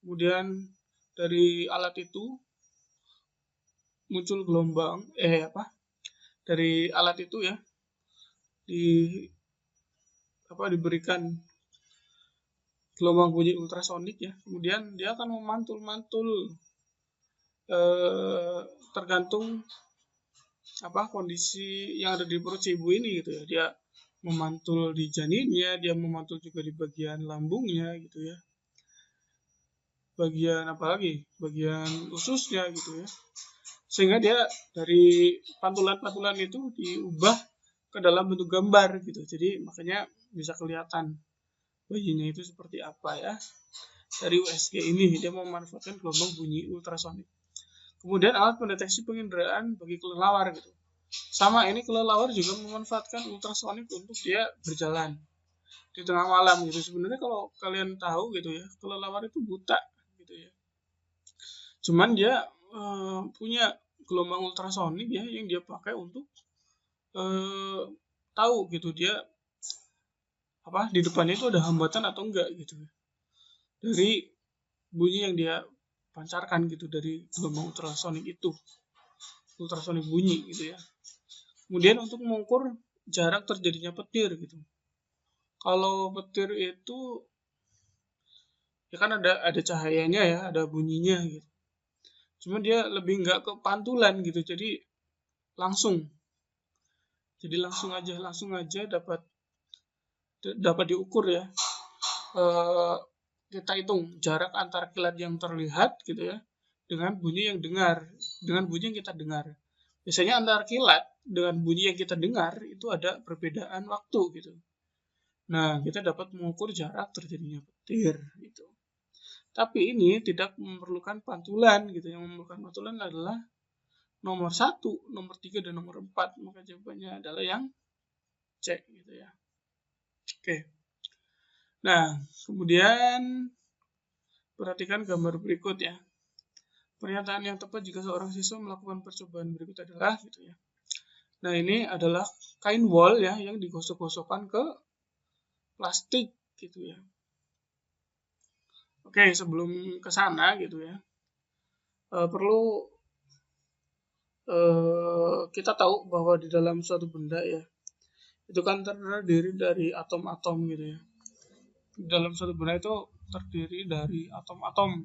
Kemudian dari alat itu muncul gelombang dari alat itu ya diberikan gelombang bunyi ultrasonik ya. Kemudian dia akan memantul-mantul tergantung kondisi yang ada di perut si ibu ini gitu ya. Dia memantul di janinnya, dia memantul juga di bagian lambungnya gitu ya. Bagian ususnya gitu ya. Sehingga dia dari pantulan-pantulan itu diubah ke dalam bentuk gambar gitu. Jadi makanya bisa kelihatan bayinya itu seperti apa ya. Dari USG ini dia memanfaatkan gelombang bunyi ultrasonik. Kemudian alat pendeteksi penginderaan bagi kelelawar gitu. Sama ini kelelawar juga memanfaatkan ultrasonik untuk dia berjalan di tengah malam gitu. Sebenarnya kalau kalian tahu gitu ya, kelelawar itu buta gitu ya. Cuman dia punya gelombang ultrasonik ya yang dia pakai untuk tahu gitu dia di depannya itu ada hambatan atau enggak gitu dari bunyi yang dia pancarkan gitu dari gelombang ultrasonik itu, ultrasonik bunyi gitu ya. Kemudian untuk mengukur jarak terjadinya petir gitu. Kalau petir itu ya kan ada cahayanya ya, ada bunyinya gitu. Cuma dia lebih nggak ke pantulan gitu, jadi langsung aja dapat diukur ya. Kita hitung jarak antara kilat yang terlihat gitu ya dengan bunyi yang kita dengar. Biasanya antara kilat dengan bunyi yang kita dengar itu ada perbedaan waktu gitu. Nah, kita dapat mengukur jarak terjadinya petir gitu. Tapi ini tidak memerlukan pantulan gitu. Yang memerlukan pantulan adalah nomor 1, nomor 3, dan nomor 4. Maka jawabannya adalah yang C gitu ya. Oke. Nah, kemudian perhatikan gambar berikut ya. Pernyataan yang tepat jika seorang siswa melakukan percobaan berikut adalah gitu ya. Nah, ini adalah kain wol ya yang digosok-gosokkan ke plastik gitu ya. Oke, sebelum ke sana gitu ya. Perlu kita tahu bahwa di dalam suatu benda ya itu kan terdiri dari atom-atom gitu ya. Di dalam suatu benda itu terdiri dari atom-atom.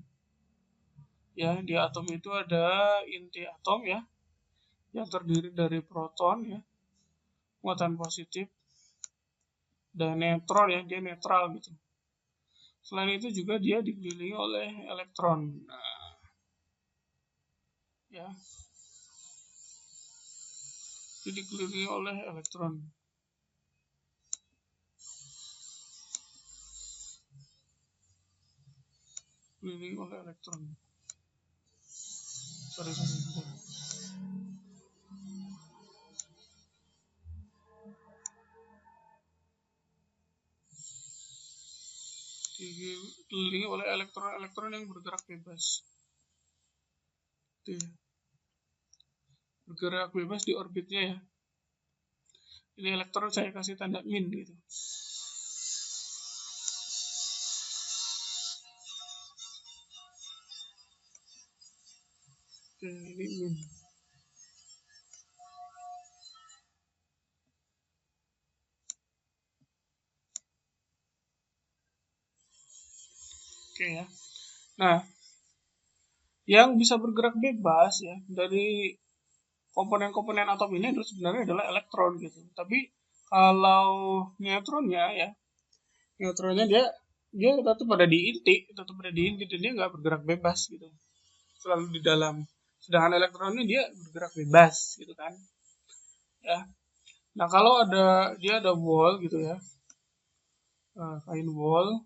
Ya, di atom itu ada inti atom ya yang terdiri dari proton ya, muatan positif, dan neutron ya, dia netral gitu. Selain itu juga dia dikelilingi oleh elektron. Nah, ya. Dia dikelilingi oleh elektron. dikelilingi oleh elektron. Sorry. Dikelilingi oleh elektron-elektron yang bergerak bebas. Bergerak bebas di orbitnya ya. Ini elektron saya kasih tanda min gitu. Ini min. Ya. Nah, yang bisa bergerak bebas ya dari komponen-komponen atom ini itu sebenarnya adalah elektron gitu. Tapi kalau neutronnya ya, neutronnya dia tetap ada di inti, dan dia nggak bergerak bebas gitu. Selalu di dalam. Sedangkan elektronnya dia bergerak bebas gitu kan. Ya. Nah, kalau dia ada wall gitu ya. Kain wall.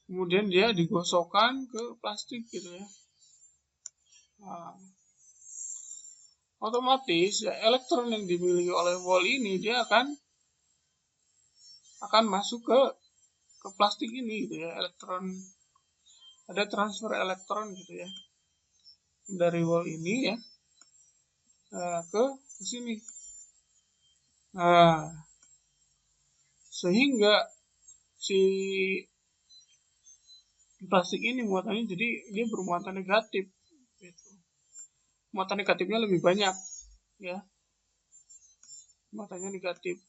Kemudian dia digosokkan ke plastik gitu ya. Nah, otomatis ya elektron yang dimiliki oleh wall ini dia akan masuk ke plastik ini gitu ya. Elektron, ada transfer elektron gitu ya dari wall ini ya ke sini. Nah, sehingga si plastik ini muatannya jadi dia bermuatan negatif gitu. Muatan negatifnya lebih banyak ya, muatannya negatif.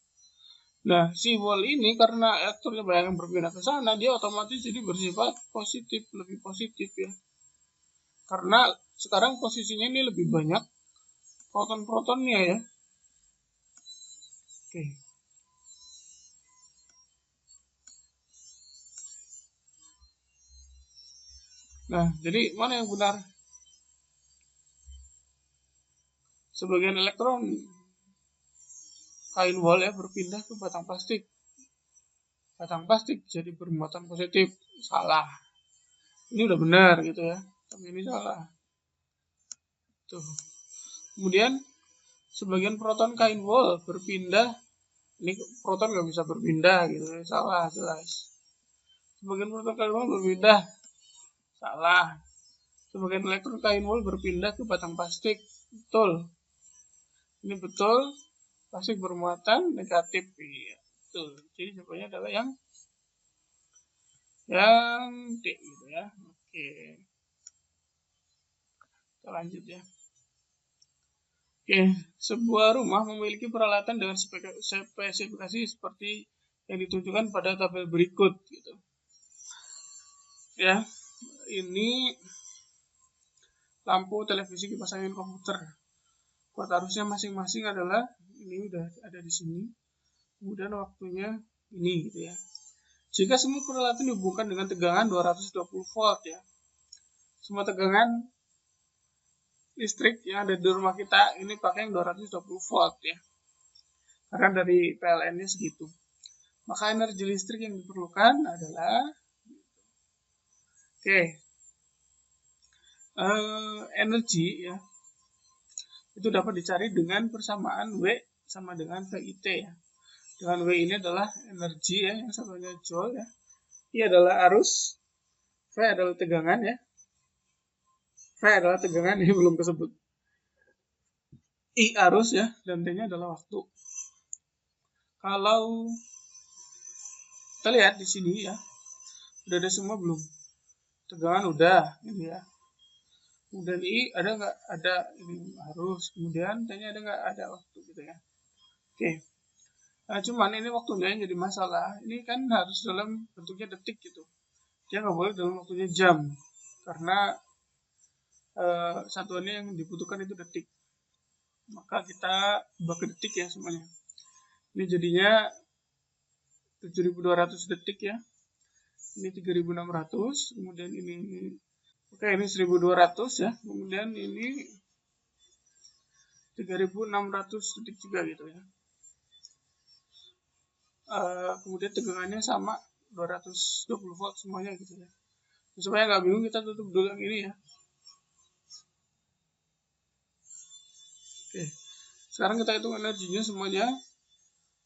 Nah, si wall ini karena elektronnya banyak yang berpindah ke sana, dia otomatis jadi bersifat positif, lebih positif ya. Karena sekarang posisinya ini lebih banyak proton-protonnya ya. Oke. Nah, jadi mana yang benar? Sebagian elektron kain wall ya berpindah ke batang plastik. Batang plastik jadi bermuatan positif. Salah. Ini udah benar gitu ya. Tapi ini salah. Tuh. Kemudian sebagian proton kain wall berpindah. Ini proton nggak bisa berpindah gitu ya. Salah jelas. Sebagian proton kain wall berpindah. Salah. Sebagian elektron kain wall berpindah ke batang plastik. Betul. Ini betul. Plastik bermuatan negatif. Iya. Betul. Jadi jawabannya adalah yang D gitu ya. Oke. Kita lanjut ya. Oke, sebuah rumah memiliki peralatan dengan spesifikasi seperti yang ditunjukkan pada tabel berikut gitu. Ya, ini lampu, televisi, kipas angin, komputer. Kuota arusnya masing-masing adalah ini udah ada di sini. Kemudian waktunya ini gitu ya. Jika semua peralatan dihubungkan dengan tegangan 220 volt ya. Semua tegangan listrik yang ada di rumah kita ini pakai yang 220 volt ya. Karena dari PLN-nya segitu. Maka energi listrik yang diperlukan adalah energi ya. Itu dapat dicari dengan persamaan W sama dengan VIT ya. Dengan W ini adalah energi ya, yang satunya joule ya. I adalah arus, V adalah tegangan ya. V adalah tegangan, ini belum kesebut. I arus ya, dan T-nya adalah waktu. Kalau kita lihat di sini ya, udah ada semua belum? Tegangan udah, ini ya. Kemudian I ada nggak? Ada, ini arus. Kemudian T-nya ada nggak? Ada waktu gitu ya. Oke. Nah, cuman ini waktunya yang jadi masalah. Ini kan harus dalam bentuknya detik gitu. Dia nggak boleh dalam waktunya jam. Karena satuannya yang dibutuhkan itu detik. Maka kita ubah ke detik ya semuanya. Ini jadinya 7.200 detik ya. Ini 3.600. Kemudian ini 1.200 ya. Kemudian ini 3.600 detik juga gitu ya. kemudian tegangannya sama 220 volt semuanya gitu ya. Supaya nggak bingung, kita tutup dulu yang ini ya. Oke, sekarang kita hitung energinya semuanya.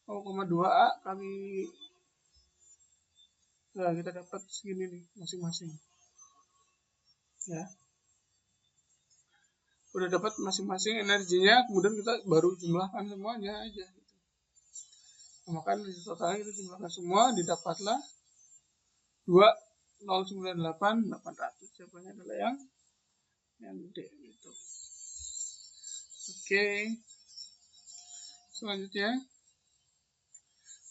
0,2 A kali, nah kita dapat segini nih masing-masing ya. Udah dapat masing-masing energinya, kemudian kita baru jumlahkan semuanya aja gitu. Maka totalnya kita jumlahkan semua, didapatlah 2,098,800. Jawabannya adalah yang D gitu. Oke, selanjutnya,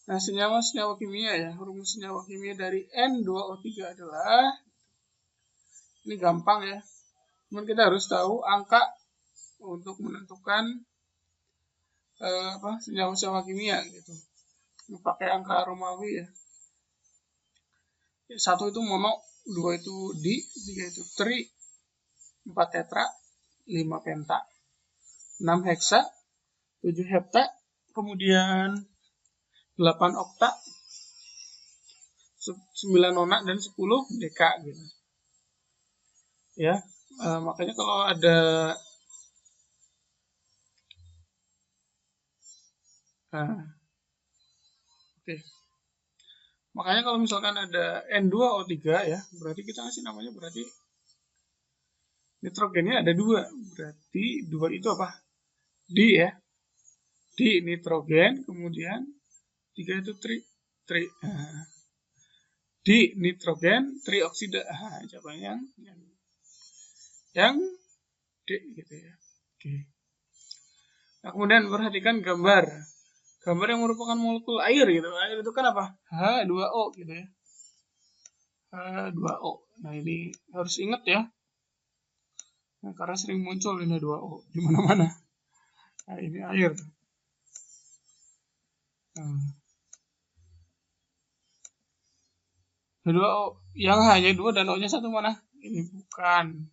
nah senyawa kimia ya, rumus senyawa kimia dari N2O3 adalah, ini gampang ya, namun kita harus tahu angka untuk menentukan senyawa kimia gitu. Pakai angka Romawi ya. 1 itu mono, 2 itu di, 3 itu tri, 4 tetra, 5 penta, 6 heksa, 7 hepta, kemudian 8 okta, 9 nona, dan 10 deka gitu. Ya, makanya kalau ada oke. Makanya kalau misalkan ada N2O3 ya, berarti kita ngasih namanya berarti nitrogennya ada 2. Berarti 2 itu apa? Di ya. Di nitrogen, kemudian 3 itu tri. Di nitrogen, trioksida. Jawabannya yang D gitu ya. Oke. Nah, kemudian perhatikan gambar yang merupakan molekul air gitu. Air itu kan apa? H2O gitu ya. H2O. Nah, ini harus ingat ya. Nah, karena sering muncul ini H2O di mana-mana. Nah, ini air. H2O yang hanya 2 dan O-nya 1 mana? Ini bukan.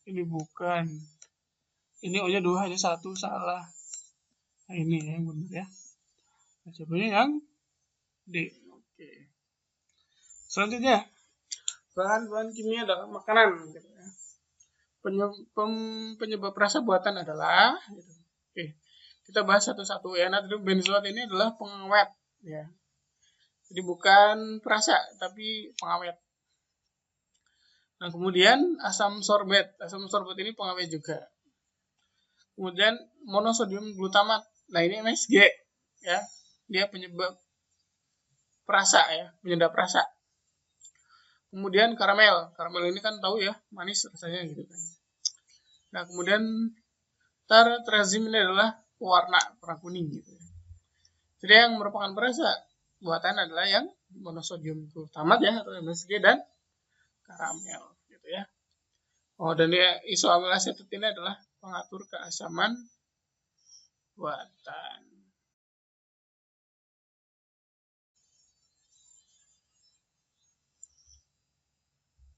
Ini bukan. Ini O-nya 2 hanya 1, salah. Nah, ini yang benar ya. Nah, jawabannya yang D. Oke. Selanjutnya, bahan-bahan kimia dalam makanan gitu ya. Penyebab rasa buatan adalah gitu. Oke. Kita bahas satu-satu ya. Natrium benzoat ini adalah pengawet ya. Jadi bukan perasa tapi pengawet. Nah, kemudian asam sorbet. Asam sorbet ini pengawet juga. Kemudian monosodium glutamat. Nah, ini MSG ya. Dia penyebab perasa ya, penyedap rasa. Kemudian karamel. Karamel ini kan tahu ya, manis rasanya gitu kan. Nah, kemudian tartrazim ini adalah warna kuning gitu ya. Jadi yang merupakan perasa buatan adalah yang monosodium glutamat ya, atau MSG, dan karamel gitu ya. Oh, dan dia isoamilasitat ini adalah pengatur keasaman buatan.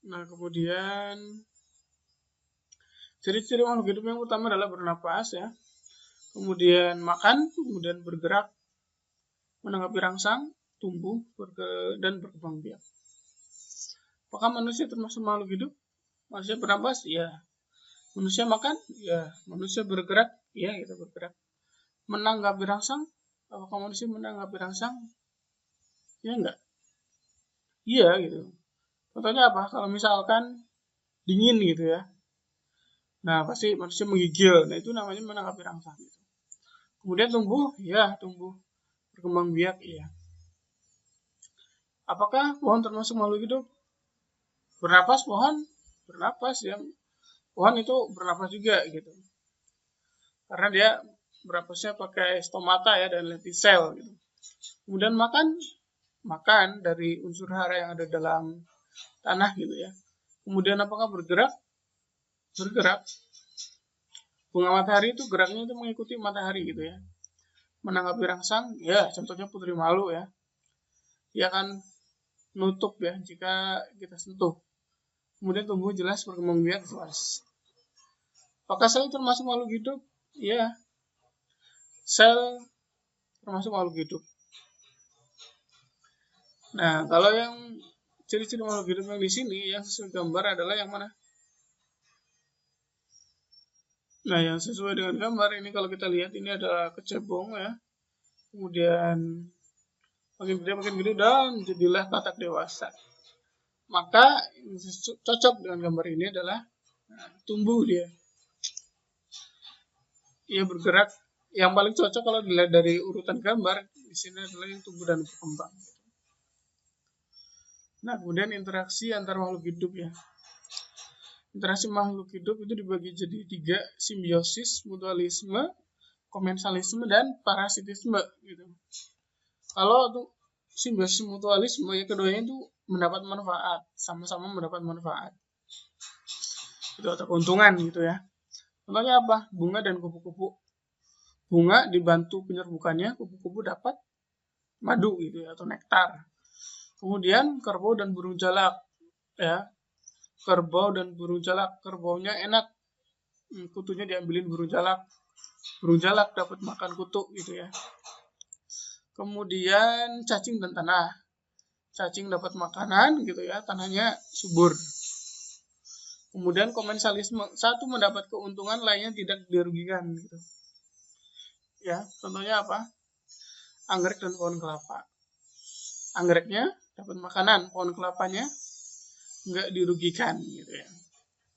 Nah, kemudian ciri-ciri makhluk hidup yang utama adalah bernapas ya, kemudian makan, kemudian bergerak, menanggapi rangsang, tumbuh, dan berkembang biak. Apakah manusia termasuk makhluk hidup? Manusia bernapas? Ya. Manusia makan? Ya. Manusia bergerak? Ya, kita bergerak. Menanggapi rangsang? Apakah manusia menanggapi rangsang? Ya enggak? Iya gitu. Contohnya apa? Kalau misalkan dingin gitu ya. Nah, pasti manusia menggigil. Nah, itu namanya menanggapi rangsang gitu. Kemudian tumbuh? Ya, tumbuh. Berkembang biak? Iya. Apakah pohon termasuk makhluk hidup? Bernapas pohon? Bernapas ya. Pohon itu bernapas juga gitu. Karena dia bernapasnya pakai stomata ya, dan lentisel gitu. Kemudian makan dari unsur hara yang ada dalam tanah gitu ya. Kemudian apakah bergerak? Bergerak. Bunga matahari itu geraknya itu mengikuti matahari gitu ya. Menanggapi rangsang, ya contohnya putri malu ya. Dia akan nutup ya jika kita sentuh. Kemudian tumbuh jelas, berkembang biak luas. Apakah sel termasuk makhluk hidup? Ya. Sel termasuk makhluk hidup. Nah, kalau yang ciri-ciri makhluk hidup yang di sini yang sesuai gambar adalah yang mana? Nah, yang sesuai dengan gambar ini kalau kita lihat ini adalah kecebong ya. Kemudian makin gede dan jadilah katak dewasa. Maka yang cocok dengan gambar ini adalah tumbuh dia. Ia bergerak yang paling cocok kalau dilihat dari urutan gambar di sini adalah yang tumbuh dan berkembang. Nah, kemudian interaksi antar makhluk hidup ya. Interaksi makhluk hidup itu dibagi jadi 3, simbiosis, mutualisme, komensalisme, dan parasitisme gitu. Kalau tuh simbiosis mutualisme ya keduanya itu mendapat manfaat, sama-sama mendapat manfaat. Itu atau keuntungan gitu ya. Contohnya apa? Bunga dan kupu-kupu. Bunga dibantu penyerbukannya, kupu-kupu dapat madu gitu ya, atau nektar. Kemudian kerbau dan burung jalak ya. Kerbau dan burung jalak, kerbaunya enak, kutunya diambilin burung jalak dapat makan kutu gitu ya. Kemudian cacing dan tanah, cacing dapat makanan gitu ya, tanahnya subur. Kemudian komensalisme, satu mendapat keuntungan, lainnya tidak dirugikan gitu ya. Contohnya apa? Anggrek dan pohon kelapa. Anggreknya dapat makanan, pohon kelapanya nggak dirugikan gitu ya,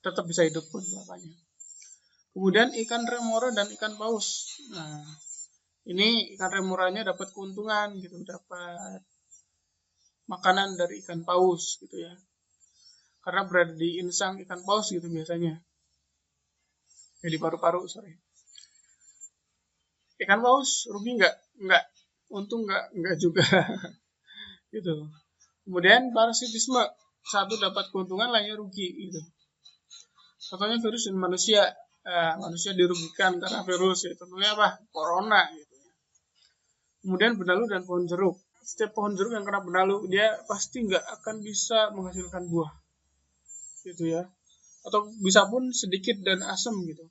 tetap bisa hidup pohon kelapanya. Kemudian ikan remora dan ikan paus. Nah, ini ikan remoranya dapat keuntungan gitu, dapat makanan dari ikan paus gitu ya. Karena berada di insang ikan paus gitu biasanya. Jadi paru-paru, sorry. Ikan paus rugi nggak? Nggak. Untung nggak juga. Gitu. Kemudian parasitisme, satu dapat keuntungan, lainnya rugi gitu. Contohnya virus dan manusia. Manusia dirugikan karena virus ya. Contohnya apa? Corona gitu. Kemudian benalu dan pohon jeruk. Setiap pohon jeruk yang kena benalu, dia pasti nggak akan bisa menghasilkan buah. Gitu ya. Atau bisa pun sedikit dan asam gitu.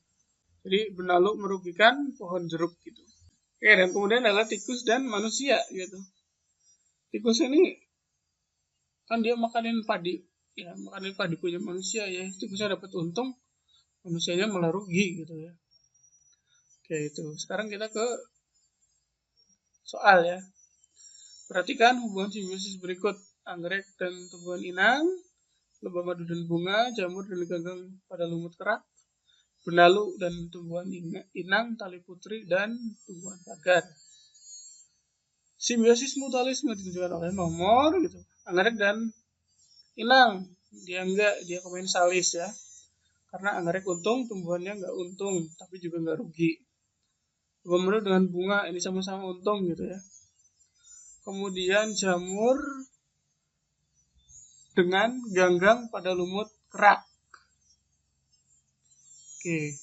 Jadi benalu merugikan pohon jeruk gitu. Oke, dan kemudian adalah tikus dan manusia gitu. Tikus ini kan dia makanin padi, ya makanin padi punya manusia ya. Tikusnya dapat untung, manusianya malah rugi gitu ya. Oke itu. Sekarang kita ke soal ya. Perhatikan hubungan simbiosis berikut. Anggrek dan tumbuhan inang, lebah madu dan bunga, jamur dan ganggang pada lumut kerak, benalu dan tumbuhan inang, tali putri dan tumbuhan pagar. Simbiosis mutualisme ditunjukkan oleh nomor gitu. Anggrek dan inang, dia enggak, dia komensalis ya. Karena anggrek untung, tumbuhannya enggak untung, tapi juga enggak rugi. Lebah madu dengan bunga, ini sama-sama untung gitu ya. Kemudian jamur dengan ganggang pada lumut kerak. Oke,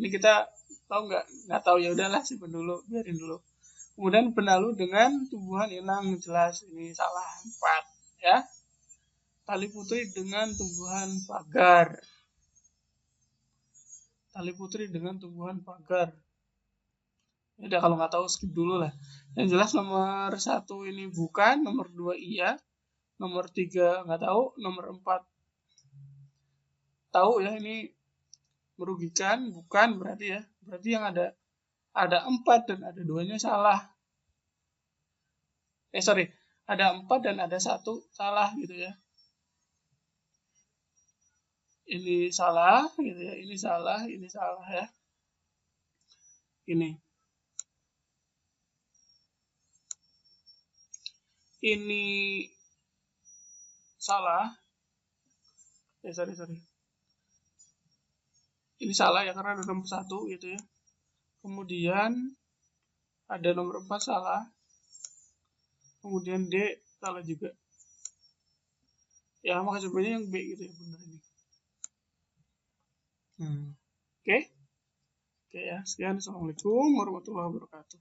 ini kita tahu nggak tahu, ya udahlah simpen dulu, biarin dulu. Kemudian benalu dengan tumbuhan inang, jelas ini salah 4 ya. Tali putri dengan tumbuhan pagar. Tali putri dengan tumbuhan pagar. Udah kalau nggak tahu skip dulu lah. Yang jelas nomor 1 ini bukan, nomor 2 iya, nomor 3 nggak tahu, nomor 4 tahu ya, ini merugikan, bukan berarti ya. Berarti yang ada 4 dan ada 2-nya salah. Sorry, ada 4 dan ada 1 salah gitu ya. Ini salah gitu ya, ini salah ya. Ini salah. Sorry. Ini salah ya karena ada nomor 1 gitu ya. Kemudian ada nomor 4 salah. Kemudian D salah juga. Ya maka sebenarnya yang B gitu ya, benar ini. Oke. Oke ya, sekian. Assalamualaikum warahmatullahi wabarakatuh.